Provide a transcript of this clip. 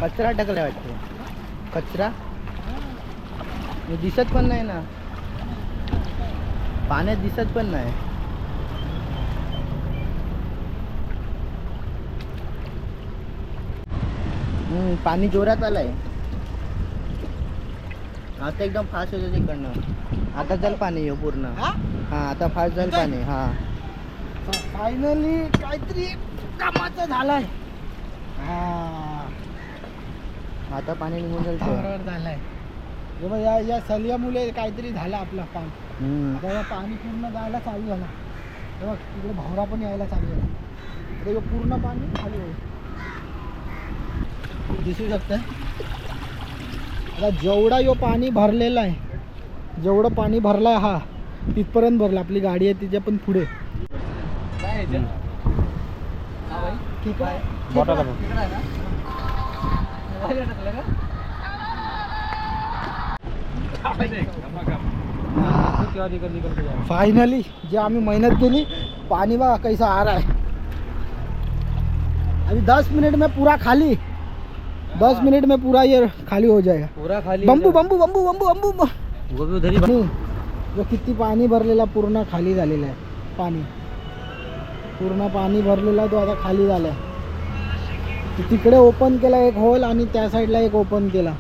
कचरा टाकलाय वाटते. कचरा दिसत पण नाही ना, पाण्यात दिसत पण नाही. पाणी जोरात आलंय आता, एकदम फास्ट होतं तिकडनं. आता चल पाणी येऊ पूर्ण. हा आता फास्ट झालं पाणी. हा फायनली काहीतरी कामाचं झालंय. हा आता पाणी निघून झालंय. या सलियामुळे काहीतरी झालं आपलं काम. तेव्हा पाणी पूर्ण जायला चालू झालं. तेव्हा तिकडे भवरा पण यायला चालू झाला. तेव्हा पूर्ण पाणी खाली होईल, दिसू शकतं. आता जेवढा यो पाणी भरलेला आहे, जेवढं पाणी भरलाय हा तिथपर्यंत भरला. आपली गाडी आहे तिच्या पण पुढे. ठीक आहे. फाइनली जे आम्ही मेहनत केली, पानी बघा कैसा आ रहा है. अभी 10 मिनट में पूरा खाली. 10 मिनट में पूरा ये खाली हो जाएगा. पूरा खाली. Bamboo bamboo bamboo bamboo bamboo bamboo. जो किती पाणी भरलेला पूर्ण खाली झालेला आहे. पाणी पूर्ण पाणी भरलेला तो आता खाली झाला. तिकडे ओपन केला एक होल आणि त्या साईडला एक ओपन केला.